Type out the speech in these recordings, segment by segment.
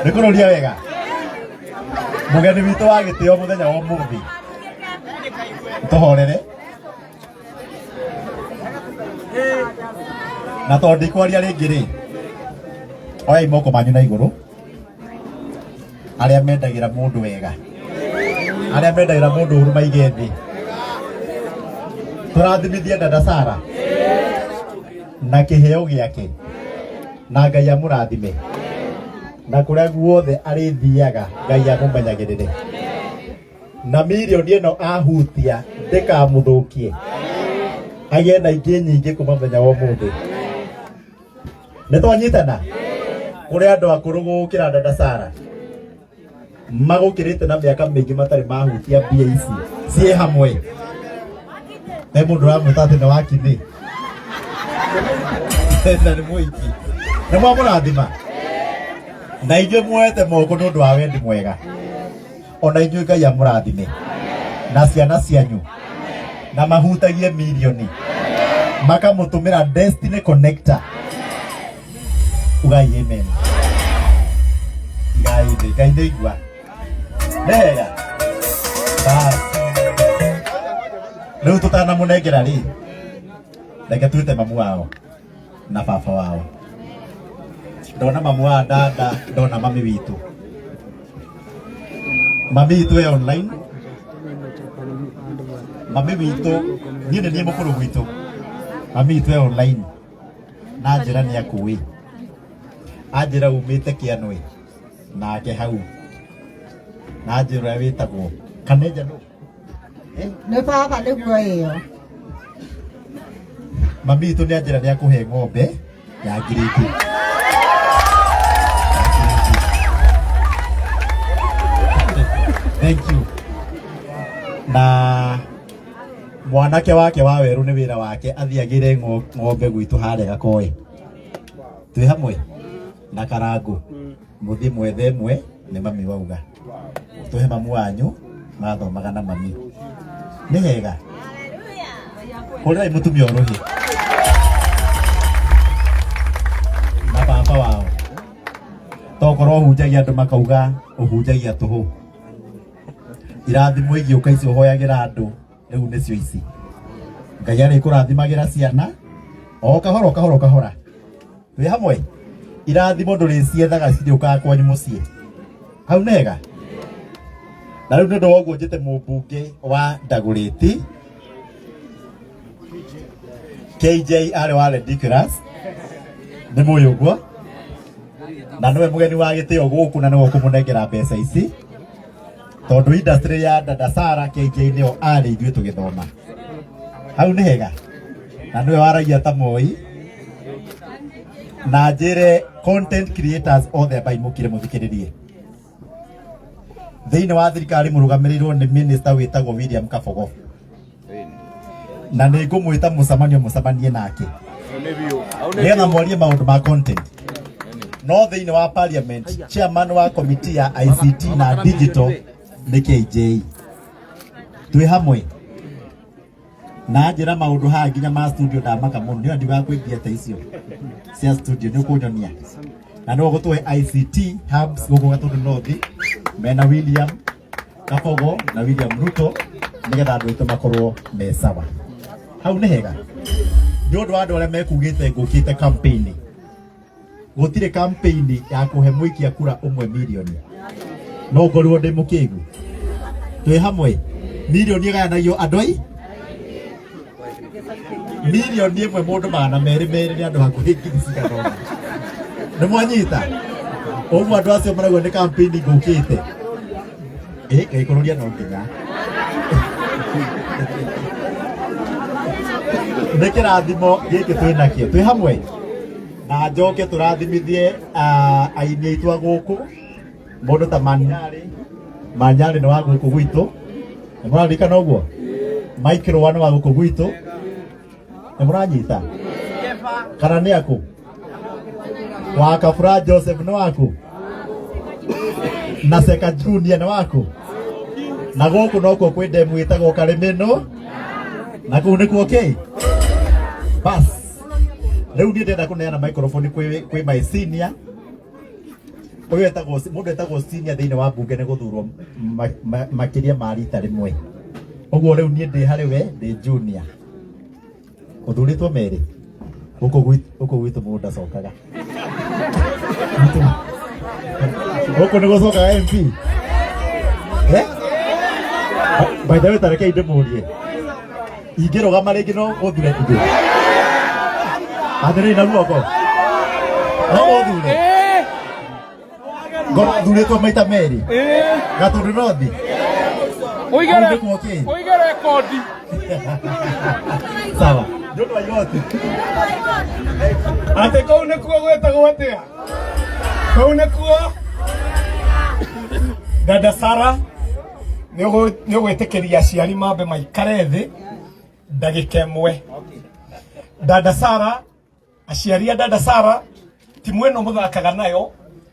Nikururia wega. Mugeni witũ wa gĩtĩo mũthenya wa ũmũthĩ. Tũhorere. Na tondũ ndikwaria rĩngĩ rĩ. Oyai moko manyu na igũrũ. Arĩa mendagĩra mũndũ wega. Arĩa mendagĩra mũndũ ũru maige thĩ. Tũrathimithie dada Sara. Na kĩheo gĩake. Na Ngai amũrathime. Na kũrĩa guothe arĩthiaga Ngai amũmenyagĩrĩre. Na milioni ĩno ahutia ndĩkamũthũkie. Agĩe na ingĩ nyingĩ kuma mũthenya wa ũmũthĩ. Nĩtwanyitana. Kũrĩ andũ akũrũ gũkĩra dada Sara. Magũkĩrĩte na mĩaka mĩingĩ matarĩ mahutia mbia ici. Ciĩ hamwe. He mũndũ ũramwĩta atĩ nĩ wakithi. Na nĩ mũiki. Nĩ mwamũrathima. Na inyuĩ muoete moko nĩ ũndũ wa wendi mwega. Ona inyuĩ Ngai amũrathime. Na ciana cianyu. Na mahutagie milioni. Makamũtũmĩra Destiny Connector. Ugai amen. Ngai nĩ igua. Nega. Rĩu tũtanamũnengera rĩ. Reke twĩte mamu wao na baba wao. Ndona mamu wa dada, ndona mami witũ. Mami witũ e online. Mami witũ, niĩ nĩ niĩ mũkũrũ gwitũ. Mami witũ e online. Na njĩra nĩ akũĩ. Anjĩra umĩte Kĩanũĩ. Nake hau. Na njĩra wĩtagwo Kaneja no. Nĩ baba nĩguo ĩyo. Mami witũ nĩ anjĩra nĩ akũhe ng'ombe ya ngirĩti. Thank you. Na mwanake wake wa werũ nĩ wĩra wake athiagĩre ng'ombe gwitũ harĩa Gakoe. Twĩ hamwe na Karangu. Mũthĩ mwethe mwe nĩ mami wauga. Tũhe mamu wanyu mathomaga na mami. Nĩ hega. Hũrĩrai mũtumia ũrũhi. Na baba wao. Tokorwo ũhunjagia andũ makauga ũhunjagia tũhũ. Irathimo igĩũka icio ũhoyagĩra andũ rĩu nĩcio ici. Ngai arĩkũrathimagĩra ciana o kahora kahora kahora. Twĩ hamwe. Irathimo ndũrĩciethaga cigĩũkaga kwanyu mũciĩ. Hau nega. Na rĩu nĩ ũndũ wa ũguo njĩte mũmbunge wa Ndagũrĩti KJ arĩ wa Ridiculous. Nĩ mũĩ ũguo. Na nĩwe mũgeni wa gĩtĩo gũkũ na nĩwe ũkũmũnengera mbeca ici. Tondũ industry ya dada Sara KJ nĩyo arĩ ithuĩ tũgĩthoma. Hau nĩ hega. Na nĩwe waragia ta Moi. Na njĩre content creators othe baimũkire mũthikĩrĩrie. Thĩinĩ wa thirikari mũrũgamĩrĩirwo nĩ minister wĩtagwo William Kabogo. Na nĩ ngũmwĩta mũcemanie nake. Nĩgetha mwarie maũndũ ma content. No thĩinĩ wa parliament chairman wa committee ya ICT na digital nĩ KJ. Twĩ hamwe. Na njĩra maũndũ haha nginya ma studio ndamaka mũno nĩ ndiga kwĩmbia ta icio cia studio nĩ ũkũnyonia. Na no gũtũhe ICT hubs gũkũ Gatũndũ North mena William Kabogo na William Ruto nĩgetha andũ aitũ makorwo me sawa. Hau nĩ hega. Nĩ ũndũ wa andũ arĩa mekugĩte ngũkĩte campaign. Gũtirĩ campaign ya kũhe mũikia kura ũmwe milioni. No ngorwo ndĩ mũkĩgu. Twĩ hamwe. Milioni ĩgayanagio andũ ai. Milioni ĩmwe mũndũ magana merĩ nĩ andũ hakuhĩ ngiri cigana. Nĩ mwanyita. Ũguo andũ acio marauga nĩ campaign ngũkĩte. Ngai kũrũria no nginya. Nĩ kĩrathimo gĩkĩ twĩ nakĩo. Twĩ hamwe. Na njoke tũrathimithie aini aitũ a gũkũ. Mũndũ ta Manyarĩ nĩ wa gũkũ gwitũ. Nĩ mũraririkana ũguo? Mike Rũa nĩ wa gũkũ gwitũ. Nĩ mũranyita? Kana nĩ akũ? Wa Kabura Joseph nĩ waku? Na Seka Junior nĩ waku? Na gũkũ no kuo kwĩ ndemu ĩtagwo Karĩmĩnũ. Na kũu nĩ kuo kĩ? Bas. Rĩu niĩ ndĩrenda kũneana microphone kwĩ my senior Oyo etagwo mundu etagwo senior thiini wa bunge ne guthurwo makiria ma rita rimwe. Oguo riu nie ndi hari we ndi junior. Uthuritwo meri. Uko gwitu mundu ndacokaga. Uko ni gucokaga MP. By the way tareke inde murie. Ingirugama ringi no guthure ndu. Adere na ruoko. No guthure. Ngoro thuritwo maita meri. Gatundu rothi. Uigere kodi. Sawa. Ndio yote. Ate kau ne kuo gwetagwo atia? Kau ne kuo Dada Sara nĩ gwĩtĩkĩria aciari mambe maikare thĩ ndagĩka ĩmwe. Dada Sara, aciari a Dada Sara timu ĩno mũthakaga nayo,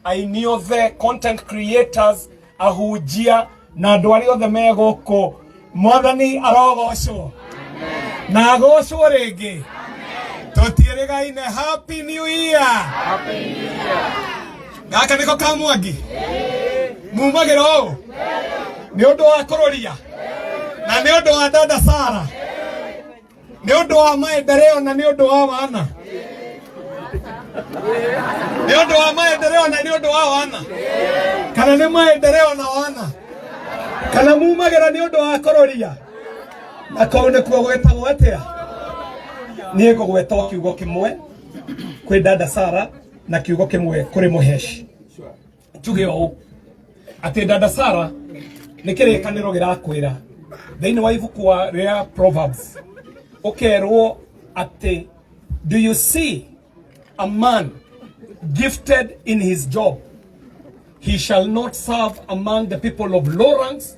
aini othe, content creators, ahunjia na andũ arĩa othe me gũkũ, Mwathani arogocwo na agocwo rĩngĩ. Tũtiĩrĩgaine. Happy New Year. Happy New Year. Gaka nĩko ka Mwangi mumagĩra ũũ nĩ ũndũ wa kũrũria na nĩ ũndũ wa Dada Sara, nĩ ũndũ wa maendeleo na nĩ ũndũ wa wana, nĩ ũndũ wa maendeleo na nĩ ũndũ wa wana, kana nĩ maendeleo na wana, kana mumagĩra nĩ ũndũ wa kũrũria. Na kau nĩkuo gwĩtagwo atĩa? Niĩ ngũgweta kiugo kĩmwe kwĩ Dada Sara na kiugo kĩmwe kũrĩ Mũheci. Tuge ũũ atĩ Dada Sara nĩ kĩrĩkanĩro gĩrakwĩra thĩinĩ wa ibuku rĩa Proverbs, ũkerwo atĩ, do you see a man gifted in his job? He shall not serve among the people of low ranks,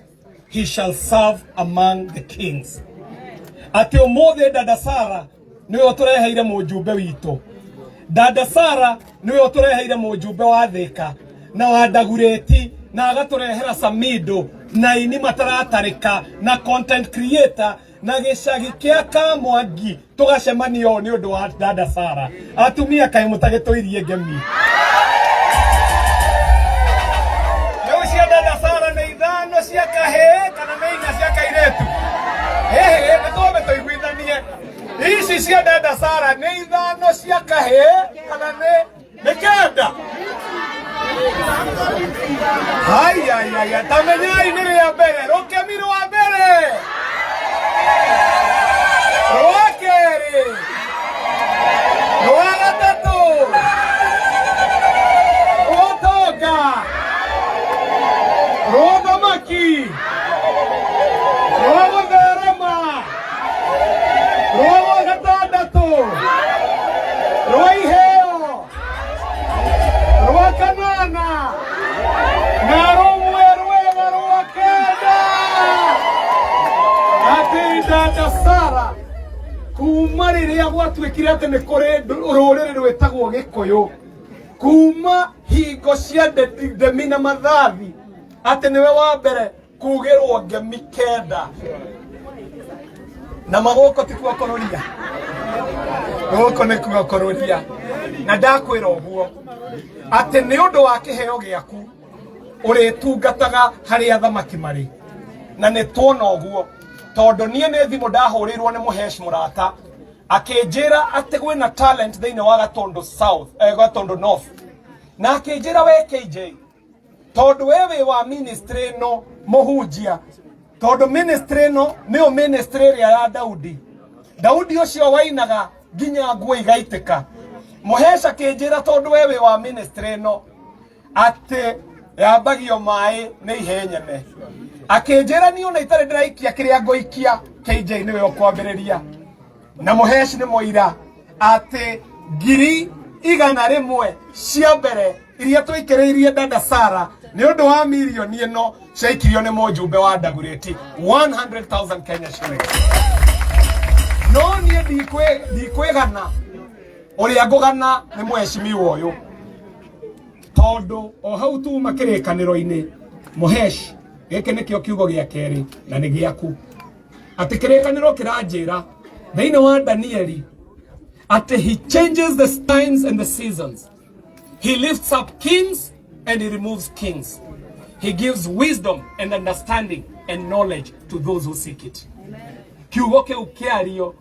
he shall serve among the kings. Atĩ ũmũthĩ Dada Sara nĩwe ũtũreheire mũjumbe witũ. Dada Sara nĩwe ũtũreheire mũjumbe wa Thika na wa Ndagurĩti na agatũrehera Samido na ini mataratarĩka na content creator na gĩcagi kĩa Kamwangi tũgacemanio nĩ ũndũ wa Dada Sara. Atumia kaĩ mũtagĩtũirie ngemi. Rĩu cia Dada Sara nĩ ithano cia kahĩĩ kana nĩ inya cia kairĩtu? Nĩ tũmbe tũiguithanie. Ici cia Dada Sara nĩ ithano cia kahĩĩ kana nĩ kenda? Ai, tamenyai nĩ rĩa mbere. Rũkemi rwa mbere, rwa kerĩ, rwa gatatũ, rwa ũtonga, rwa ũthamaki, rwa gũtherema, rwa gatandatũ, rwa iheo, rwa kanana na rumwe rwega rwa kenda. Atĩ Dada Sara kuma rĩrĩa gwatuĩkire atĩ nĩ kũrĩ rũrĩrĩ rwĩtagwo Gĩkũyũ, kuma hingo cia Ndemi na Mathathi, atĩ nĩwe wa mbere kugĩrwo ngemi kenda. Na magũkũ tikuo kũrũria, gũkũ nĩkuo kũrũria. Na ndakwĩra ũguo atĩ nĩ ũndũ wa kĩheo gĩaku ũrĩtungataga harĩa athamaki marĩ. Na nĩ tuona ũguo tondũ niĩ nĩ thimũ ndahũrĩirwo nĩ Mũheci mũrata akĩnjĩra atĩ gwĩna talent thĩinĩ wa Gatundu South, Gatundu North, na akĩnjĩra we KJ, tondũ we wĩ wa ministry ĩno mũhunjia, tondũ ministry ĩno nĩyo ministry ĩrĩa ya Daudi. Daudi ũcio wainaga nginya nguo igaitĩka. Mũheci akĩnjĩra tondũ we wĩ wa ministry ĩno atĩ yambagio maĩ nĩ ihenyene. Akĩnjĩra niĩ ona itarĩ ndĩraikia kĩrĩa ngũikia, KJ nĩwe ũkwambĩrĩria. Na Mũheci nĩ moira atĩ 100,000 cia mbere iria twĩkĩrĩirie Dada Sara nĩ ũndũ wa mirioni ĩno ciaikirio nĩ mũjumbe wa Ndagurĩti, 100,000 Kenya shillings. No niĩ ndikwĩgana ũrĩa ngũgana nĩ mũheshimiwa ũyũ, tondũ o hau tuma kĩrĩkanĩro-inĩ Mũheci, gĩkĩ nĩkĩo kiugo gĩa kerĩ na nĩ gĩaku, atĩ kĩrĩkanĩro kĩranjĩra thĩinĩ wa Danieli atĩ he changes the times and the seasons, he lifts up kings and he removes kings. He gives wisdom and understanding and knowledge to those who seek it. Kiugo kĩu kĩario